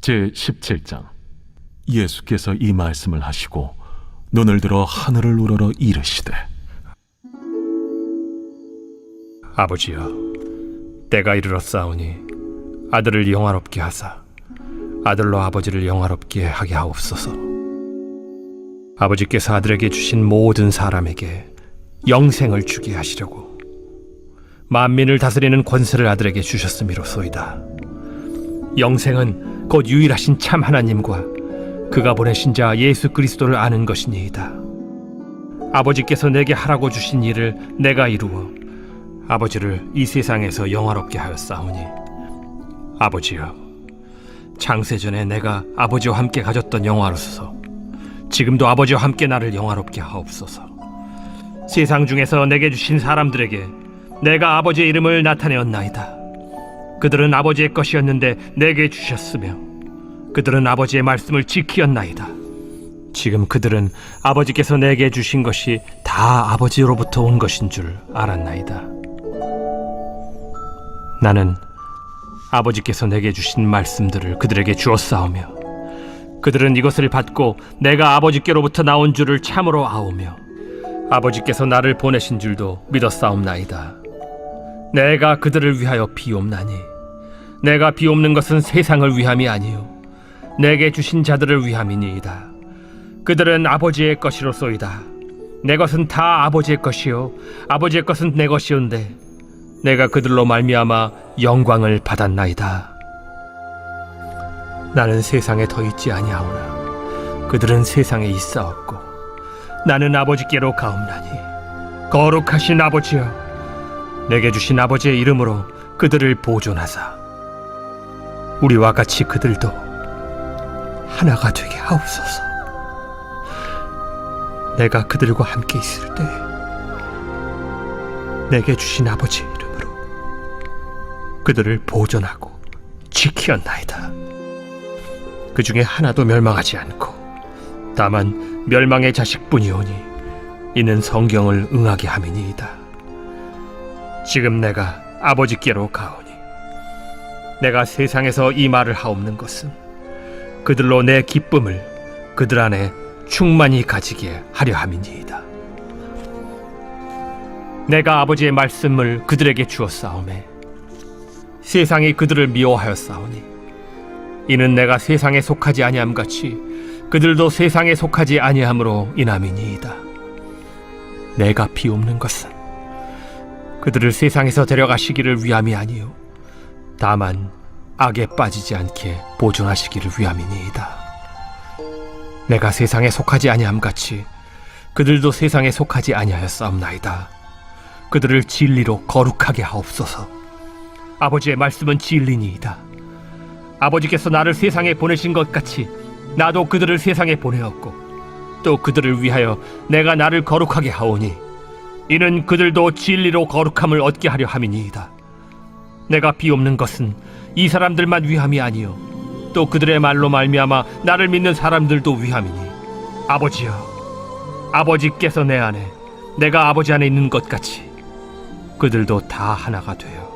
제17장. 예수께서 이 말씀을 하시고 눈을 들어 하늘을 우러러 이르시되, 아버지여, 때가 이르렀사오니 아들을 영화롭게 하사 아들로 아버지를 영화롭게 하게 하옵소서. 아버지께서 아들에게 주신 모든 사람에게 영생을 주게 하시려고 만민을 다스리는 권세를 아들에게 주셨음이로소이다. 영생은 곧 유일하신 참 하나님과 그가 보내신 자 예수 그리스도를 아는 것이니이다. 아버지께서 내게 하라고 주신 일을 내가 이루어 아버지를 이 세상에서 영화롭게 하였사오니, 아버지여, 창세전에 내가 아버지와 함께 가졌던 영화로서 지금도 아버지와 함께 나를 영화롭게 하옵소서. 세상 중에서 내게 주신 사람들에게 내가 아버지의 이름을 나타내었나이다. 그들은 아버지의 것이었는데 내게 주셨으며 그들은 아버지의 말씀을 지키었나이다. 지금 그들은 아버지께서 내게 주신 것이 다 아버지로부터 온 것인 줄 알았나이다. 나는 아버지께서 내게 주신 말씀들을 그들에게 주었사오며 그들은 이것을 받고 내가 아버지께로부터 나온 줄을 참으로 아오며 아버지께서 나를 보내신 줄도 믿었사옵나이다. 내가 그들을 위하여 비옵나니 내가 비옵는 것은 세상을 위함이 아니요 내게 주신 자들을 위함이니이다. 그들은 아버지의 것이로소이다. 내 것은 다 아버지의 것이요 아버지의 것은 내 것이온데 내가 그들로 말미암아 영광을 받았나이다. 나는 세상에 더 있지 아니하오나 그들은 세상에 있사옵고 나는 아버지께로 가옵나니, 거룩하신 아버지여, 내게 주신 아버지의 이름으로 그들을 보존하사 우리와 같이 그들도 하나가 되게 하옵소서. 내가 그들과 함께 있을 때 내게 주신 아버지의 이름으로 그들을 보존하고 지키었나이다. 그 중에 하나도 멸망하지 않고 다만 멸망의 자식뿐이오니 이는 성경을 응하게 함이니이다. 지금 내가 아버지께로 가오니 내가 세상에서 이 말을 하옵는 것은 그들로 내 기쁨을 그들 안에 충만히 가지게 하려 함이니이다. 내가 아버지의 말씀을 그들에게 주었사오매 세상이 그들을 미워하였사오니 이는 내가 세상에 속하지 아니함 같이 그들도 세상에 속하지 아니함으로 인함이니이다. 내가 비옵는 것은 그들을 세상에서 데려가시기를 위함이 아니요 다만 악에 빠지지 않게 보존하시기를 위함이니이다. 내가 세상에 속하지 아니함 같이 그들도 세상에 속하지 아니하였사옵나이다. 그들을 진리로 거룩하게 하옵소서. 아버지의 말씀은 진리니이다. 아버지께서 나를 세상에 보내신 것 같이 나도 그들을 세상에 보내었고 또 그들을 위하여 내가 나를 거룩하게 하오니 이는 그들도 진리로 거룩함을 얻게 하려 함이니이다. 내가 비옵는 것은 이 사람들만 위함이 아니요 또 그들의 말로 말미암아 나를 믿는 사람들도 위함이니, 아버지여, 아버지께서 내 안에 내가 아버지 안에 있는 것 같이 그들도 다 하나가 되어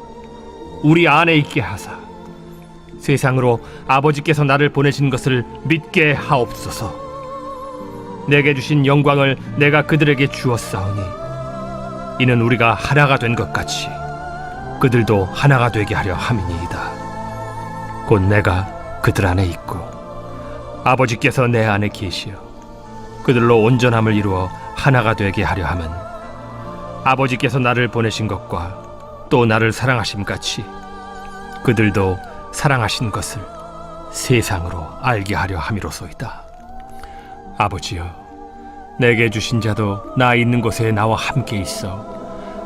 우리 안에 있게 하사 세상으로 아버지께서 나를 보내신 것을 믿게 하옵소서. 내게 주신 영광을 내가 그들에게 주었사오니 이는 우리가 하나가 된 것 같이 그들도 하나가 되게 하려 함이니이다. 곧 내가 그들 안에 있고 아버지께서 내 안에 계시어 그들로 온전함을 이루어 하나가 되게 하려 함은 아버지께서 나를 보내신 것과 또 나를 사랑하심 같이 그들도 사랑하신 것을 세상으로 알게 하려 함이로소이다. 아버지여, 내게 주신 자도 나 있는 곳에 나와 함께 있어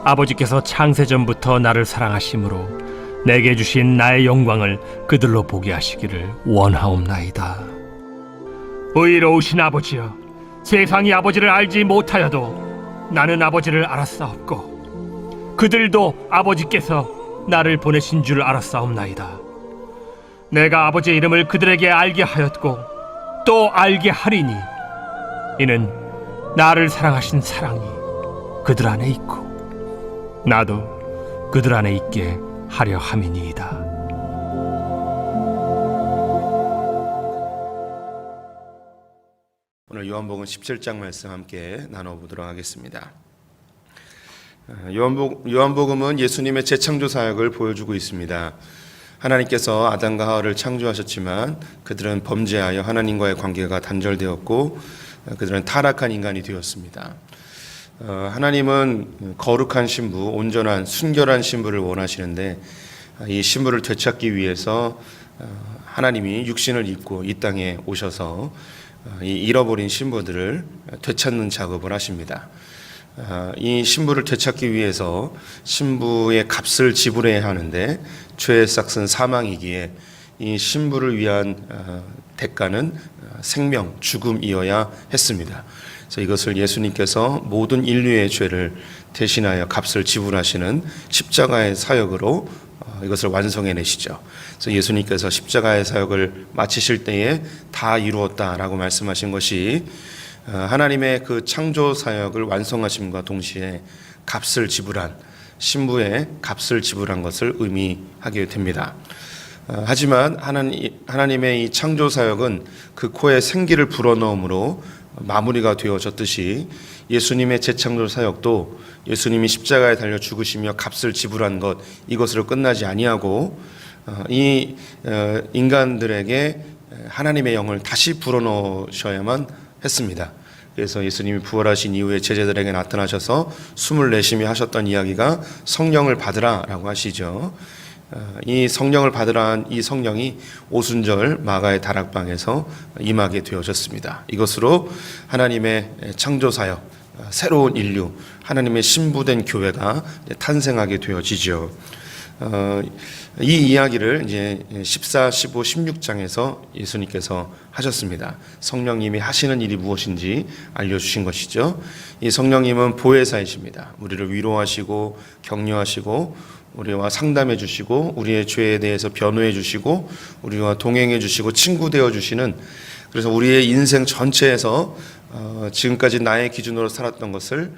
아버지께서 창세전부터 나를 사랑하심으로 내게 주신 나의 영광을 그들로 보게 하시기를 원하옵나이다. 의로우신 아버지여, 세상이 아버지를 알지 못하여도 나는 아버지를 알았사옵고 그들도 아버지께서 나를 보내신 줄 알았사옵나이다. 내가 아버지의 이름을 그들에게 알게 하였고 또 알게 하리니 이는 나를 사랑하신 사랑이 그들 안에 있고 나도 그들 안에 있게 하려 함이니이다. 오늘 요한복음 17장 말씀 함께 나눠보도록 하겠습니다. 요한복음은 예수님의 재창조 사역을 보여주고 있습니다. 하나님께서 아담과 하와를 창조하셨지만 그들은 범죄하여 하나님과의 관계가 단절되었고 그들은 타락한 인간이 되었습니다. 하나님은 거룩한 신부, 온전한 순결한 신부를 원하시는데 이 신부를 되찾기 위해서 하나님이 육신을 입고 이 땅에 오셔서 이 잃어버린 신부들을 되찾는 작업을 하십니다. 이 신부를 되찾기 위해서 신부의 값을 지불해야 하는데 죄의 삭은 사망이기에 이 신부를 위한 대가는 생명, 죽음이어야 했습니다. 그래서 이것을 예수님께서 모든 인류의 죄를 대신하여 값을 지불하시는 십자가의 사역으로 이것을 완성해내시죠. 그래서 예수님께서 십자가의 사역을 마치실 때에 다 이루었다라고 말씀하신 것이 하나님의 그 창조 사역을 완성하심과 동시에 값을 지불한 신부의 값을 지불한 것을 의미하게 됩니다. 하지만 하나님의 이 창조 사역은 그 코에 생기를 불어넣음으로 마무리가 되어졌듯이 예수님의 재창조 사역도 예수님이 십자가에 달려 죽으시며 값을 지불한 것 이것으로 끝나지 아니하고 이 인간들에게 하나님의 영을 다시 불어넣으셔야만 했습니다. 그래서 예수님이 부활하신 이후에 제자들에게 나타나셔서 숨을 내쉬며 하셨던 이야기가 성령을 받으라라고 하시죠. 이 성령을 받으라는 이 성령이 오순절 마가의 다락방에서 임하게 되어졌습니다. 이것으로 하나님의 창조 사역, 새로운 인류, 하나님의 신부된 교회가 탄생하게 되어지죠. 이 이야기를 이제 14, 15, 16장에서 예수님께서 하셨습니다. 성령님이 하시는 일이 무엇인지 알려주신 것이죠. 이 성령님은 보혜사이십니다. 우리를 위로하시고 격려하시고 우리와 상담해 주시고 우리의 죄에 대해서 변호해 주시고 우리와 동행해 주시고 친구 되어 주시는, 그래서 우리의 인생 전체에서 지금까지 나의 기준으로 살았던 것을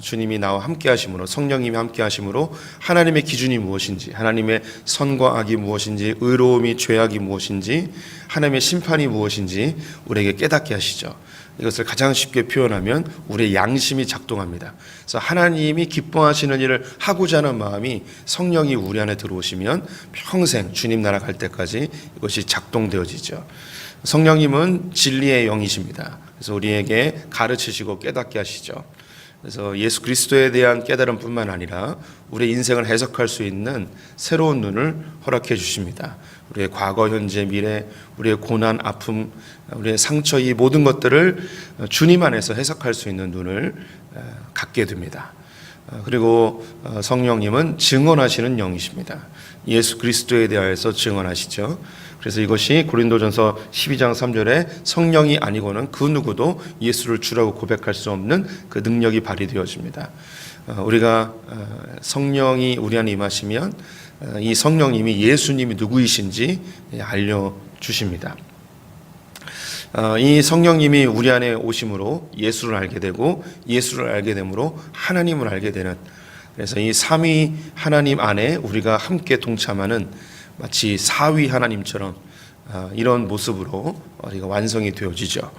주님이 나와 함께 하심으로, 성령님이 함께 하심으로 하나님의 기준이 무엇인지, 하나님의 선과 악이 무엇인지, 의로움이 죄악이 무엇인지, 하나님의 심판이 무엇인지 우리에게 깨닫게 하시죠. 이것을 가장 쉽게 표현하면 우리의 양심이 작동합니다. 그래서 하나님이 기뻐하시는 일을 하고자 하는 마음이 성령이 우리 안에 들어오시면 평생 주님 나라 갈 때까지 이것이 작동되어지죠. 성령님은 진리의 영이십니다. 그래서 우리에게 가르치시고 깨닫게 하시죠. 그래서 예수 그리스도에 대한 깨달음뿐만 아니라 우리의 인생을 해석할 수 있는 새로운 눈을 허락해 주십니다. 우리의 과거, 현재, 미래, 우리의 고난, 아픔, 우리의 상처, 이 모든 것들을 주님 안에서 해석할 수 있는 눈을 갖게 됩니다. 그리고 성령님은 증언하시는 영이십니다. 예수 그리스도에 대하여서 증언하시죠. 그래서 이것이 고린도전서 12장 3절에 성령이 아니고는 그 누구도 예수를 주라고 고백할 수 없는 그 능력이 발휘되어집니다. 우리가 성령이 우리 안에 임하시면 이 성령님이 예수님이 누구이신지 알려주십니다. 이 성령님이 우리 안에 오심으로 예수를 알게 되고 예수를 알게 되므로 하나님을 알게 되는, 그래서 이 삼위 하나님 안에 우리가 함께 동참하는 마치 사위 하나님처럼 이런 모습으로 우리가 완성이 되어지죠.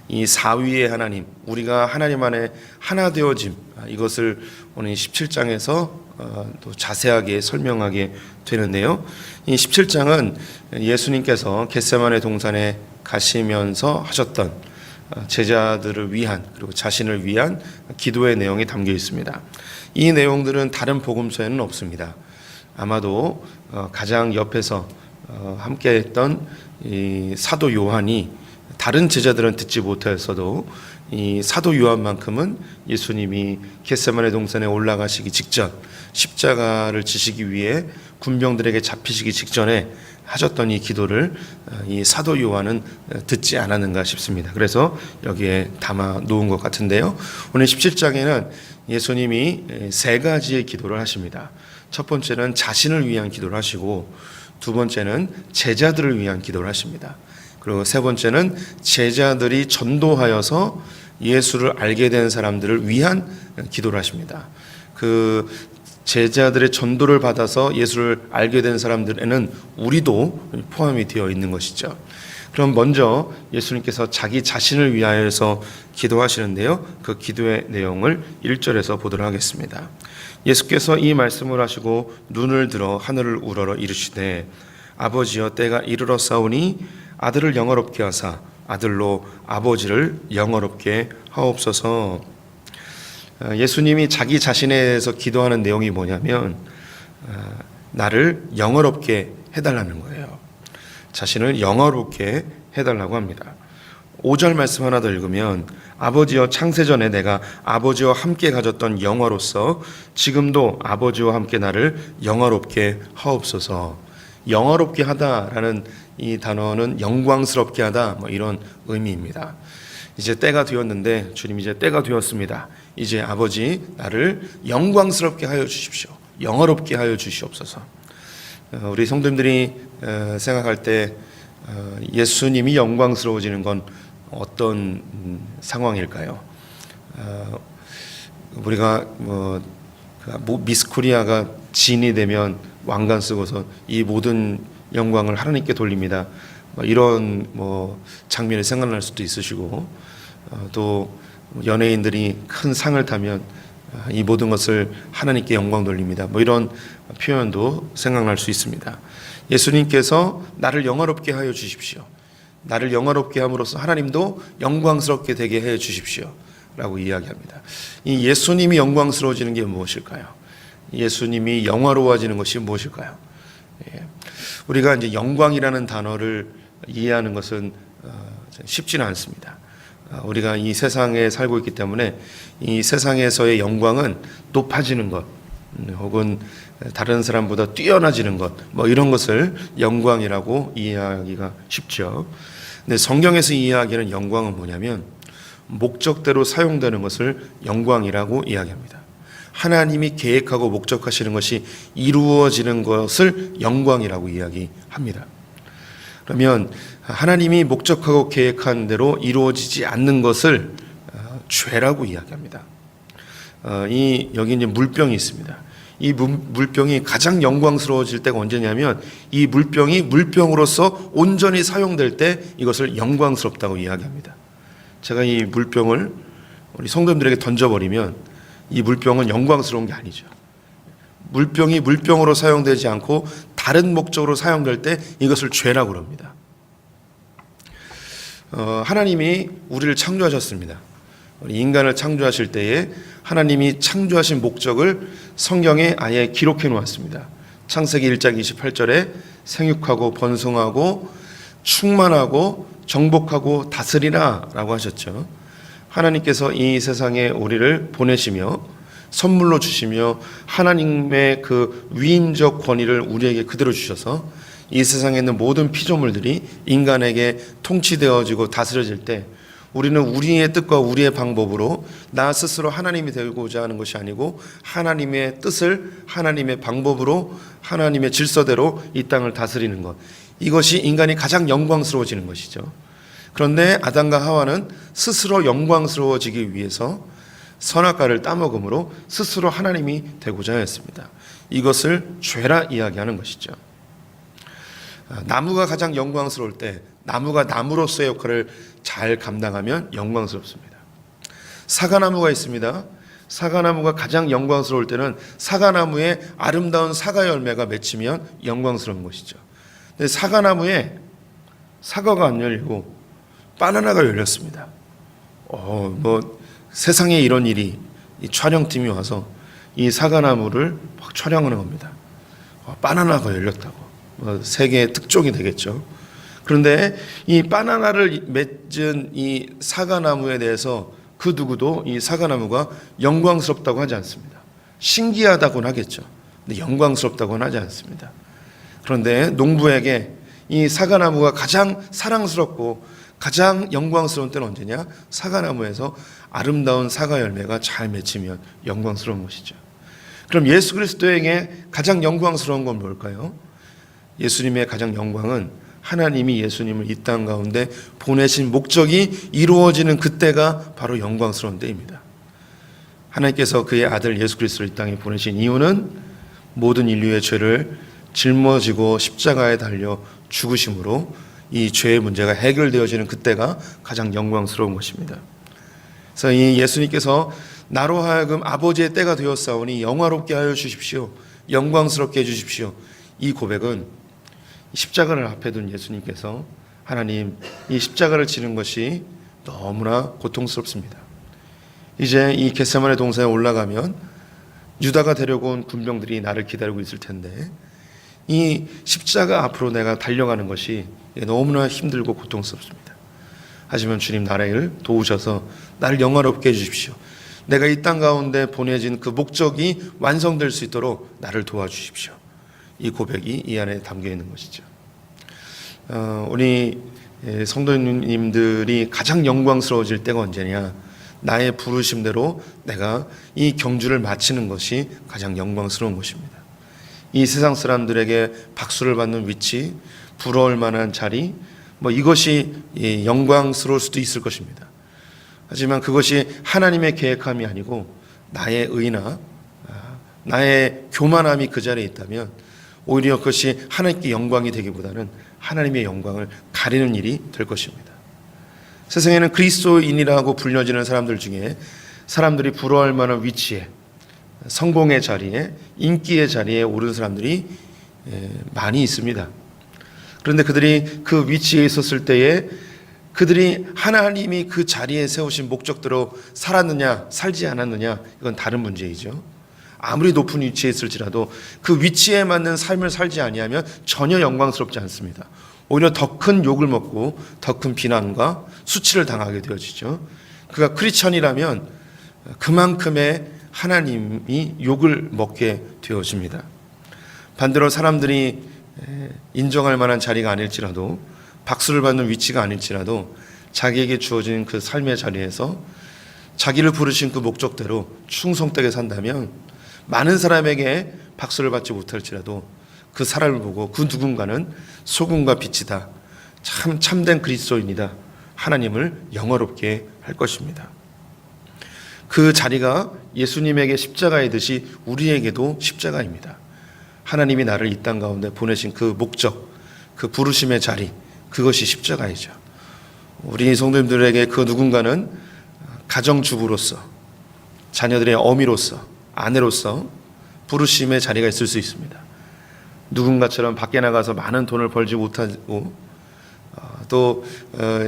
이 사위의 하나님, 우리가 하나님 안에 하나 되어짐, 이것을 오늘 17장에서 또 자세하게 설명하게 되는데요. 이 17장은 예수님께서 겟세마네 동산에 가시면서 하셨던 제자들을 위한, 그리고 자신을 위한 기도의 내용이 담겨 있습니다. 이 내용들은 다른 복음서에는 없습니다. 아마도 가장 옆에서 함께했던 이 사도 요한이, 다른 제자들은 듣지 못했어도 이 사도 요한만큼은 예수님이 겟세마네 동산에 올라가시기 직전, 십자가를 지시기 위해 군병들에게 잡히시기 직전에 하셨던 이 기도를 이 사도 요한은 듣지 않았는가 싶습니다. 그래서 여기에 담아 놓은 것 같은데요. 오늘 17장에는 예수님이 세 가지의 기도를 하십니다. 첫 번째는 자신을 위한 기도를 하시고, 두 번째는 제자들을 위한 기도를 하십니다. 그리고 세 번째는 제자들이 전도하여서 예수를 알게 된 사람들을 위한 기도를 하십니다. 그 제자들의 전도를 받아서 예수를 알게 된 사람들에는 우리도 포함이 되어 있는 것이죠. 그럼 먼저 예수님께서 자기 자신을 위하여서 기도하시는데요. 그 기도의 내용을 1절에서 보도록 하겠습니다. 예수께서 이 말씀을 하시고 눈을 들어 하늘을 우러러 이르시되 아버지여 때가 이르러 싸우니 아들을 영화롭게 하사 아들로 아버지를 영화롭게 하옵소서. 예수님이 자기 자신에 대해서 기도하는 내용이 뭐냐면 나를 영화롭게 해달라는 거예요. 자신을 영화롭게 해달라고 합니다. 5절 말씀 하나 더 읽으면 아버지여 창세전에 내가 아버지와 함께 가졌던 영화로서 지금도 아버지와 함께 나를 영화롭게 하옵소서. 영화롭게 하다라는 이 단어는 영광스럽게 하다 뭐 이런 의미입니다. 이제 때가 되었는데 주님 이제 때가 되었습니다. 이제 아버지 나를 영광스럽게 하여 주십시오. 영화롭게 하여 주시옵소서. 우리 성도님들이 생각할 때 예수님이 영광스러워지는 건 어떤 상황일까요? 우리가 미스 코리아가 진이 되면 왕관 쓰고서 이 모든 영광을 하나님께 돌립니다. 이런 장면이 생각날 수도 있으시고 또 연예인들이 큰 상을 타면 이 모든 것을 하나님께 영광 돌립니다. 이런 표현도 생각날 수 있습니다. 예수님께서 나를 영화롭게 하여 주십시오. 나를 영화롭게 함으로써 하나님도 영광스럽게 되게 해 주십시오 라고 이야기합니다. 이 예수님이 영광스러워지는 게 무엇일까요? 예수님이 영화로워지는 것이 무엇일까요? 우리가 이제 영광이라는 단어를 이해하는 것은 쉽지는 않습니다. 우리가 이 세상에 살고 있기 때문에 이 세상에서의 영광은 높아지는 것 혹은 다른 사람보다 뛰어나지는 것 이런 것을 영광이라고 이해하기가 쉽죠. 근데 성경에서 이해하기는 영광은 뭐냐면 목적대로 사용되는 것을 영광이라고 이야기합니다. 하나님이 계획하고 목적하시는 것이 이루어지는 것을 영광이라고 이야기합니다. 그러면 하나님이 목적하고 계획한 대로 이루어지지 않는 것을 죄라고 이야기합니다. 여기 이제 물병이 있습니다. 이 물병이 가장 영광스러워질 때가 언제냐면 이 물병이 물병으로서 온전히 사용될 때 이것을 영광스럽다고 이야기합니다. 제가 이 물병을 우리 성도님들에게 던져버리면 이 물병은 영광스러운 게 아니죠. 물병이 물병으로 사용되지 않고 다른 목적으로 사용될 때 이것을 죄라고 합니다. 하나님이 우리를 창조하셨습니다. 우리 인간을 창조하실 때에 하나님이 창조하신 목적을 성경에 아예 기록해 놓았습니다. 창세기 1장 28절에 생육하고 번성하고 충만하고 정복하고 다스리라 라고 하셨죠. 하나님께서 이 세상에 우리를 보내시며 선물로 주시며 하나님의 그 위인적 권위를 우리에게 그대로 주셔서 이 세상에 있는 모든 피조물들이 인간에게 통치되어지고 다스려질 때 우리는 우리의 뜻과 우리의 방법으로 나 스스로 하나님이 되고자 하는 것이 아니고 하나님의 뜻을 하나님의 방법으로 하나님의 질서대로 이 땅을 다스리는 것, 이것이 인간이 가장 영광스러워지는 것이죠. 그런데 아담과 하와는 스스로 영광스러워지기 위해서 선악과를 따먹음으로 스스로 하나님이 되고자 했습니다. 이것을 죄라 이야기하는 것이죠. 나무가 가장 영광스러울 때 나무가 나무로서의 역할을 잘 감당하면 영광스럽습니다. 사과나무가 있습니다. 사과나무가 가장 영광스러울 때는 사과나무에 아름다운 사과 열매가 맺히면 영광스러운 것이죠. 근데 사과나무에 사과가 안 열리고 바나나가 열렸습니다. 세상에 이런 일이 이 촬영팀이 와서 이 사과나무를 막 촬영하는 겁니다. 바나나가 열렸다고. 세계의 특종이 되겠죠. 그런데 이 바나나를 맺은 이 사과나무에 대해서 그 누구도 이 사과나무가 영광스럽다고 하지 않습니다. 신기하다고는 하겠죠. 근데 영광스럽다고는 하지 않습니다. 그런데 농부에게 이 사과나무가 가장 사랑스럽고 가장 영광스러운 때는 언제냐? 사과나무에서 아름다운 사과 열매가 잘 맺히면 영광스러운 것이죠. 그럼 예수 그리스도에게 가장 영광스러운 건 뭘까요? 예수님의 가장 영광은 하나님이 예수님을 이 땅 가운데 보내신 목적이 이루어지는 그때가 바로 영광스러운 때입니다. 하나님께서 그의 아들 예수 그리스도를 이 땅에 보내신 이유는 모든 인류의 죄를 짊어지고 십자가에 달려 죽으심으로 이 죄의 문제가 해결되어지는 그때가 가장 영광스러운 것입니다. 그래서 이 예수님께서 나로 하여금 아버지의 때가 되었사오니 영화롭게 하여 주십시오. 영광스럽게 해주십시오. 이 고백은 십자가를 앞에 둔 예수님께서 하나님, 이 십자가를 지는 것이 너무나 고통스럽습니다. 이제 이 겟세마네 동산에 올라가면 유다가 데려고 온 군병들이 나를 기다리고 있을 텐데 이 십자가 앞으로 내가 달려가는 것이 너무나 힘들고 고통스럽습니다. 하지만 주님 나를 도우셔서 나를 영화롭게 해주십시오. 내가 이 땅 가운데 보내진 그 목적이 완성될 수 있도록 나를 도와주십시오. 이 고백이 이 안에 담겨 있는 것이죠. 우리 성도님들이 가장 영광스러워질 때가 언제냐? 나의 부르심대로 내가 이 경주를 마치는 것이 가장 영광스러운 것입니다. 이 세상 사람들에게 박수를 받는 위치, 부러울 만한 자리, 이것이 영광스러울 수도 있을 것입니다. 하지만 그것이 하나님의 계획함이 아니고 나의 의나 나의 교만함이 그 자리에 있다면 오히려 그것이 하나님께 영광이 되기보다는 하나님의 영광을 가리는 일이 될 것입니다. 세상에는 그리스도인이라고 불려지는 사람들 중에 사람들이 부러워할 만한 위치에, 성공의 자리에, 인기의 자리에 오른 사람들이 많이 있습니다. 그런데 그들이 그 위치에 있었을 때에 그들이 하나님이 그 자리에 세우신 목적대로 살았느냐 살지 않았느냐, 이건 다른 문제이죠. 아무리 높은 위치에 있을지라도 그 위치에 맞는 삶을 살지 아니하면 전혀 영광스럽지 않습니다. 오히려 더 큰 욕을 먹고 더 큰 비난과 수치를 당하게 되어지죠. 그가 크리스천이라면 그만큼의 하나님이 욕을 먹게 되어집니다. 반대로 사람들이 인정할 만한 자리가 아닐지라도, 박수를 받는 위치가 아닐지라도 자기에게 주어진 그 삶의 자리에서 자기를 부르신 그 목적대로 충성되게 산다면 많은 사람에게 박수를 받지 못할지라도 그 사람을 보고 그 누군가는 소금과 빛이다, 참된 그리스도인이다, 하나님을 영화롭게 할 것입니다. 그 자리가 예수님에게 십자가이듯이 우리에게도 십자가입니다. 하나님이 나를 이 땅 가운데 보내신 그 목적, 그 부르심의 자리, 그것이 십자가이죠. 우리 성도님들에게 그 누군가는 가정주부로서, 자녀들의 어미로서, 아내로서 부르심의 자리가 있을 수 있습니다. 누군가처럼 밖에 나가서 많은 돈을 벌지 못하고 또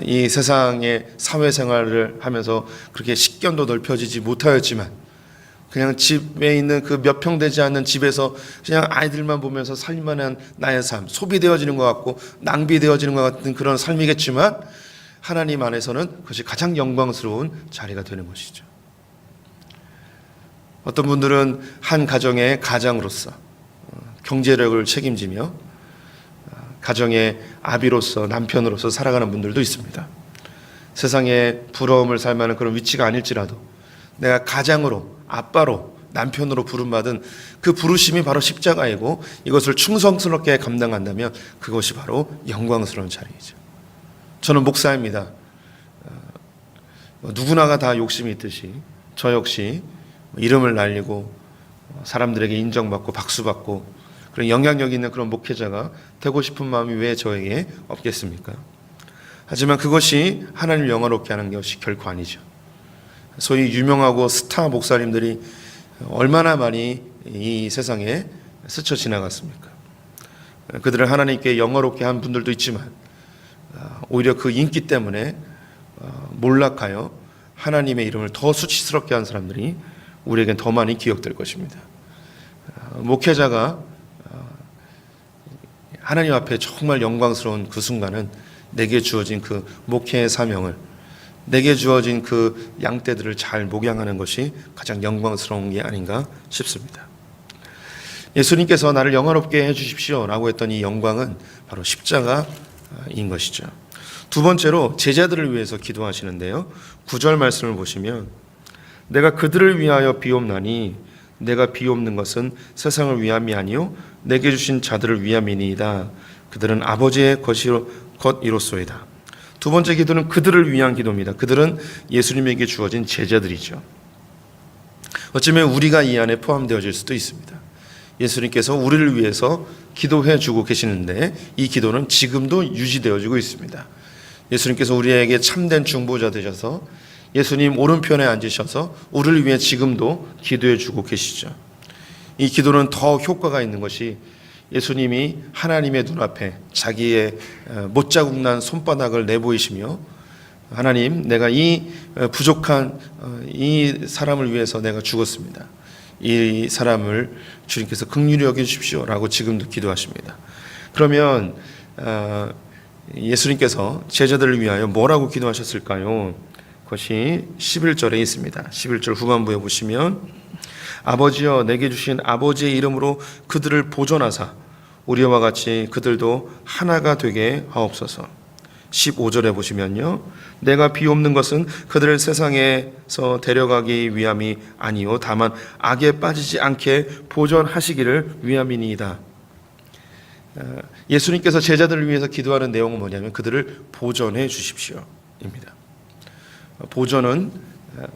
이 세상의 사회생활을 하면서 그렇게 식견도 넓혀지지 못하였지만 그냥 집에 있는 그 몇 평 되지 않는 집에서 그냥 아이들만 보면서 살만한 나의 삶, 소비되어지는 것 같고 낭비되어지는 것 같은 그런 삶이겠지만 하나님 안에서는 그것이 가장 영광스러운 자리가 되는 것이죠. 어떤 분들은 한 가정의 가장으로서 경제력을 책임지며 가정의 아비로서, 남편으로서 살아가는 분들도 있습니다. 세상에 부러움을 살 만한 그런 위치가 아닐지라도 내가 가장으로, 아빠로, 남편으로 부름받은 그 부르심이 바로 십자가이고 이것을 충성스럽게 감당한다면 그것이 바로 영광스러운 자리이죠. 저는 목사입니다. 누구나가 다 욕심이 있듯이 저 역시 이름을 날리고 사람들에게 인정받고 박수받고 그런 영향력 있는 그런 목회자가 되고 싶은 마음이 왜 저에게 없겠습니까? 하지만 그것이 하나님을 영화롭게 하는 것이 결코 아니죠. 소위 유명하고 스타 목사님들이 얼마나 많이 이 세상에 스쳐 지나갔습니까? 그들을 하나님께 영화롭게 한 분들도 있지만 오히려 그 인기 때문에 몰락하여 하나님의 이름을 더 수치스럽게 한 사람들이 우리에겐 더 많이 기억될 것입니다. 목회자가 하나님 앞에 정말 영광스러운 그 순간은 내게 주어진 그 목회의 사명을, 내게 주어진 그 양떼들을 잘 목양하는 것이 가장 영광스러운 게 아닌가 싶습니다. 예수님께서 나를 영화롭게 해주십시오 라고 했던 이 영광은 바로 십자가인 것이죠. 두 번째로 제자들을 위해서 기도하시는데요, 9절 말씀을 보시면 내가 그들을 위하여 비옵나니 내가 비옵는 것은 세상을 위함이 아니요 내게 주신 자들을 위함이니이다. 그들은 아버지의 것이로소이다. 두 번째 기도는 그들을 위한 기도입니다. 그들은 예수님에게 주어진 제자들이죠. 어쩌면 우리가 이 안에 포함되어질 수도 있습니다. 예수님께서 우리를 위해서 기도해 주고 계시는데 이 기도는 지금도 유지되어지고 있습니다. 예수님께서 우리에게 참된 중보자 되셔서 예수님 오른편에 앉으셔서 우리를 위해 지금도 기도해 주고 계시죠. 이 기도는 더 효과가 있는 것이 예수님이 하나님의 눈앞에 자기의 못자국 난 손바닥을 내보이시며 하나님, 내가 이 부족한 이 사람을 위해서 내가 죽었습니다. 이 사람을 주님께서 긍휼히 여겨주십시오 라고 지금도 기도하십니다. 그러면 예수님께서 제자들을 위하여 뭐라고 기도하셨을까요? 그것이 11절에 있습니다. 11절 후반부에 보시면 아버지여 내게 주신 아버지의 이름으로 그들을 보존하사 우리와 같이 그들도 하나가 되게 하옵소서. 15절에 보시면요, 내가 비옵는 것은 그들을 세상에서 데려가기 위함이 아니요 다만 악에 빠지지 않게 보존하시기를 위함이니이다. 예수님께서 제자들을 위해서 기도하는 내용은 뭐냐면 그들을 보존해 주십시오입니다. 보존은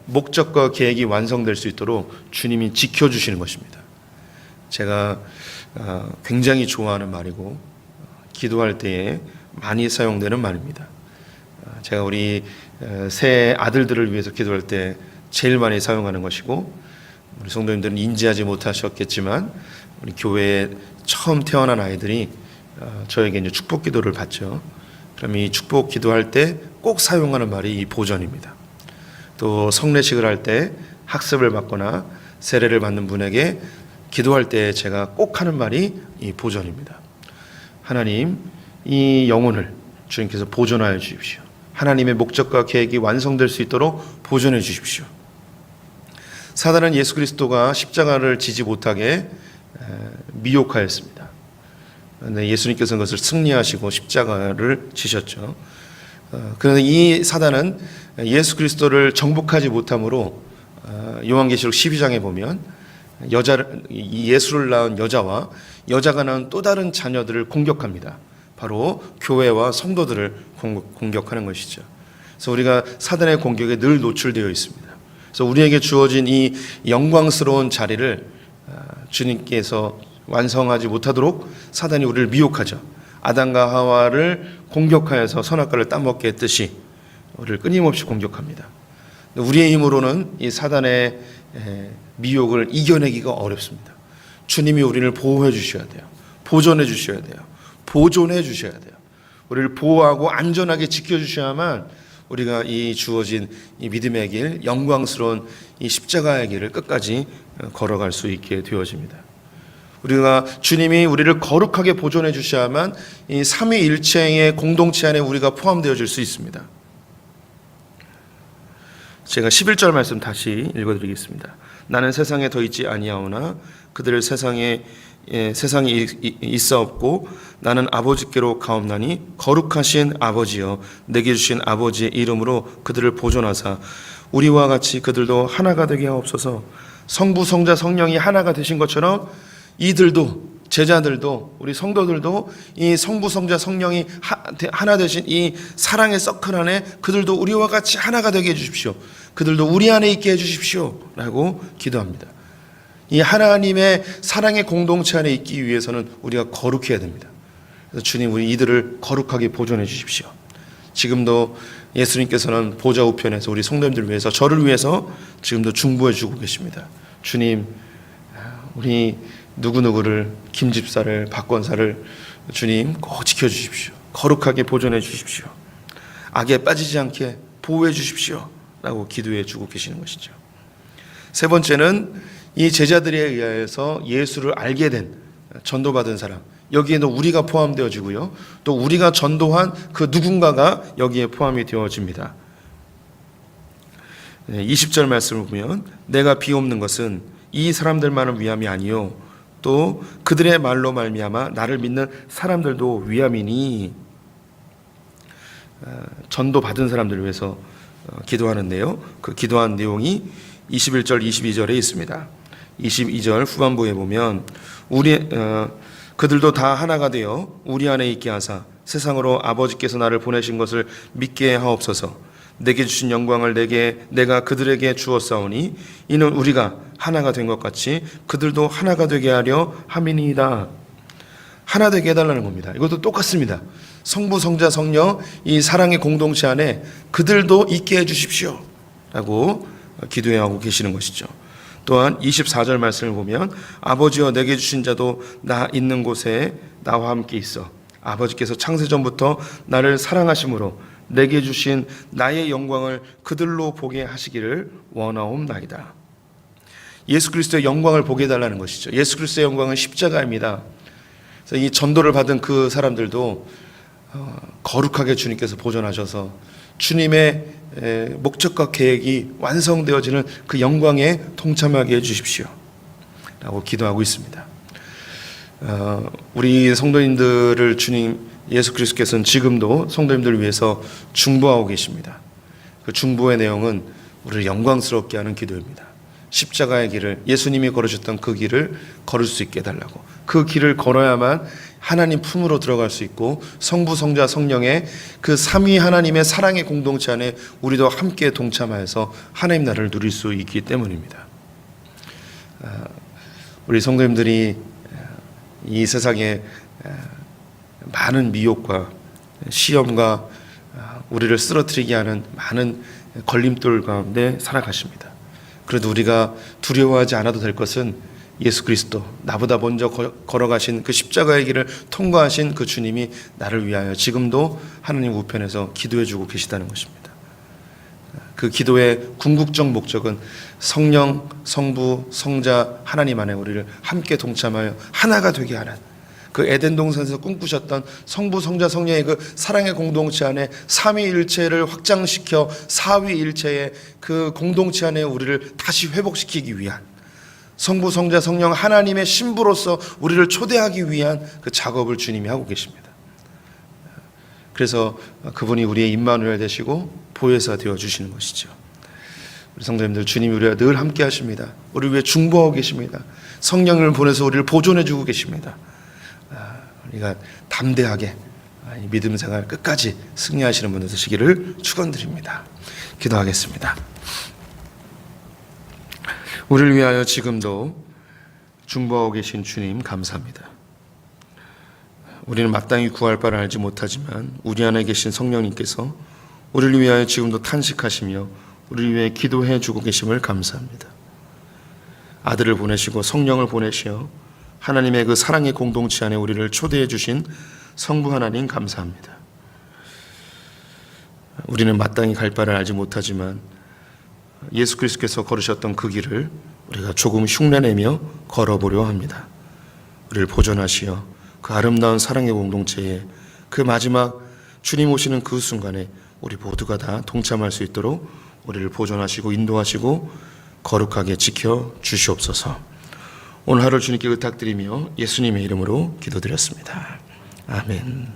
목적과 계획이 완성될 수 있도록 주님이 지켜주시는 것입니다. 제가 굉장히 좋아하는 말이고 기도할 때에 많이 사용되는 말입니다. 제가 우리 새 아들들을 위해서 기도할 때 제일 많이 사용하는 것이고 우리 성도님들은 인지하지 못하셨겠지만 우리 교회에 처음 태어난 아이들이 저에게 이제 축복 기도를 받죠. 그럼 이 축복 기도할 때 꼭 사용하는 말이 이 보존입니다. 또 성례식을 할 때 학습을 받거나 세례를 받는 분에게 기도할 때 제가 꼭 하는 말이 이 보존입니다. 하나님, 이 영혼을 주님께서 보존하여 주십시오. 하나님의 목적과 계획이 완성될 수 있도록 보존해 주십시오. 사단은 예수 그리스도가 십자가를 지지 못하게 미혹하였습니다. 그런데 예수님께서는 그것을 승리하시고 십자가를 지셨죠. 그런데 이 사단은 예수 그리스도를 정복하지 못함으로 요한계시록 12장에 보면 예수를 낳은 여자와 여자가 낳은 또 다른 자녀들을 공격합니다. 바로 교회와 성도들을 공격하는 것이죠. 그래서 우리가 사단의 공격에 늘 노출되어 있습니다. 그래서 우리에게 주어진 이 영광스러운 자리를 주님께서 완성하지 못하도록 사단이 우리를 미혹하죠. 아담과 하와를 공격하여서 선악과를 따먹게 했듯이 우리를 끊임없이 공격합니다. 우리의 힘으로는 이 사단의 미혹을 이겨내기가 어렵습니다. 주님이 우리를 보호해 주셔야 돼요. 보존해 주셔야 돼요. 보존해 주셔야 돼요. 우리를 보호하고 안전하게 지켜주셔야만 우리가 이 주어진 이 믿음의 길, 영광스러운 이 십자가의 길을 끝까지 걸어갈 수 있게 되어집니다. 우리가 주님이 우리를 거룩하게 보존해 주셔야만 이 삼위일체의 공동체 안에 우리가 포함되어질 수 있습니다. 제가 11절 말씀 다시 읽어드리겠습니다. 나는 세상에 더 있지 아니하오나 그들을 세상에 있사옵고 나는 아버지께로 가옵나니 거룩하신 아버지여 내게 주신 아버지의 이름으로 그들을 보존하사 우리와 같이 그들도 하나가 되게 하옵소서. 성부 성자 성령이 하나가 되신 것처럼 이들도 제자들도 우리 성도들도 이 성부 성자 성령이 하나 되신 이 사랑의 서클 안에 그들도 우리와 같이 하나가 되게 해주십시오. 그들도 우리 안에 있게 해주십시오 라고 기도합니다. 이 하나님의 사랑의 공동체 안에 있기 위해서는 우리가 거룩해야 됩니다. 그래서 주님, 우리 이들을 거룩하게 보존해 주십시오. 지금도 예수님께서는 보좌 우편에서 우리 성도님들을 위해서 저를 위해서 지금도 중보해 주고 계십니다. 주님, 우리 누구누구를 김 집사를 박권사를 주님 꼭 지켜주십시오. 거룩하게 보존해 주십시오. 악에 빠지지 않게 보호해 주십시오 라고 기도해 주고 계시는 것이죠. 세 번째는 이 제자들에 의해서 예수를 알게 된 전도받은 사람, 여기에는 우리가 포함되어지고요, 또 우리가 전도한 그 누군가가 여기에 포함이 되어집니다. 20절 말씀을 보면 내가 비옵는 것은 이 사람들만을 위함이 아니요 또 그들의 말로 말미암아 나를 믿는 사람들도 위함이니, 전도 받은 사람들을 위해서 기도하는데요, 그 기도한 내용이 21절 22절에 있습니다. 22절 후반부에 보면 그들도 다 하나가 되어 우리 안에 있게 하사 세상으로 아버지께서 나를 보내신 것을 믿게 하옵소서. 내게 주신 영광을 내가 그들에게 주었사오니 이는 우리가 하나가 된 것 같이 그들도 하나가 되게 하려 함이니이다. 하나 되게 해달라는 겁니다. 이것도 똑같습니다. 성부, 성자, 성령 이 사랑의 공동체 안에 그들도 있게 해주십시오 라고 기도하고 계시는 것이죠. 또한 24절 말씀을 보면 아버지여 내게 주신 자도 나 있는 곳에 나와 함께 있어 아버지께서 창세전부터 나를 사랑하심으로 내게 주신 나의 영광을 그들로 보게 하시기를 원하옵나이다. 예수 그리스도의 영광을 보게 해달라는 것이죠. 예수 그리스도의 영광은 십자가입니다. 그래서 이 전도를 받은 그 사람들도 거룩하게 주님께서 보존하셔서 주님의 목적과 계획이 완성되어지는 그 영광에 동참하게 해주십시오 라고 기도하고 있습니다. 우리 성도님들을 주님 예수 그리스도께서는 지금도 성도님들을 위해서 중보하고 계십니다. 그 중보의 내용은 우리를 영광스럽게 하는 기도입니다. 십자가의 길을 예수님이 걸으셨던 그 길을 걸을 수 있게 해달라고, 그 길을 걸어야만 하나님 품으로 들어갈 수 있고 성부, 성자, 성령의 그 삼위 하나님의 사랑의 공동체 안에 우리도 함께 동참하여서 하나님 나라를 누릴 수 있기 때문입니다. 우리 성도님들이 이 세상에 많은 미혹과 시험과 우리를 쓰러뜨리게 하는 많은 걸림돌 가운데 살아가십니다. 그래도 우리가 두려워하지 않아도 될 것은 예수 그리스도, 나보다 먼저 걸어가신 그 십자가의 길을 통과하신 그 주님이 나를 위하여 지금도 하나님 우편에서 기도해주고 계시다는 것입니다. 그 기도의 궁극적 목적은 성령, 성부, 성자 하나님 안에 우리를 함께 동참하여 하나가 되게 하는 그 에덴 동산에서 꿈꾸셨던 성부, 성자, 성령의 그 사랑의 공동체 안에 삼위일체를 확장시켜 사위일체의 그 공동체 안에 우리를 다시 회복시키기 위한, 성부, 성자, 성령 하나님의 신부로서 우리를 초대하기 위한 그 작업을 주님이 하고 계십니다. 그래서 그분이 우리의 임마누엘 되시고 보혜사 되어 주시는 것이죠. 우리 성도님들, 주님이 우리와 늘 함께 하십니다. 우리를 위해 중보하고 계십니다. 성령을 보내서 우리를 보존해 주고 계십니다. 우리가 담대하게 믿음 생활 끝까지 승리하시는 분들 되시기를 축원드립니다. 기도하겠습니다. 우리를 위하여 지금도 중보하고 계신 주님 감사합니다. 우리는 마땅히 구할 바를 알지 못하지만 우리 안에 계신 성령님께서 우리를 위하여 지금도 탄식하시며 우리를 위해 기도해 주고 계심을 감사합니다. 아들을 보내시고 성령을 보내시어 하나님의 그 사랑의 공동체 안에 우리를 초대해 주신 성부 하나님 감사합니다. 우리는 마땅히 갈 바를 알지 못하지만 예수 그리스도께서 걸으셨던 그 길을 우리가 조금 흉내내며 걸어보려 합니다. 우리를 보존하시어 그 아름다운 사랑의 공동체에 그 마지막 주님 오시는 그 순간에 우리 모두가 다 동참할 수 있도록 우리를 보존하시고 인도하시고 거룩하게 지켜 주시옵소서. 오늘 하루 주님께 의탁드리며 예수님의 이름으로 기도드렸습니다. 아멘.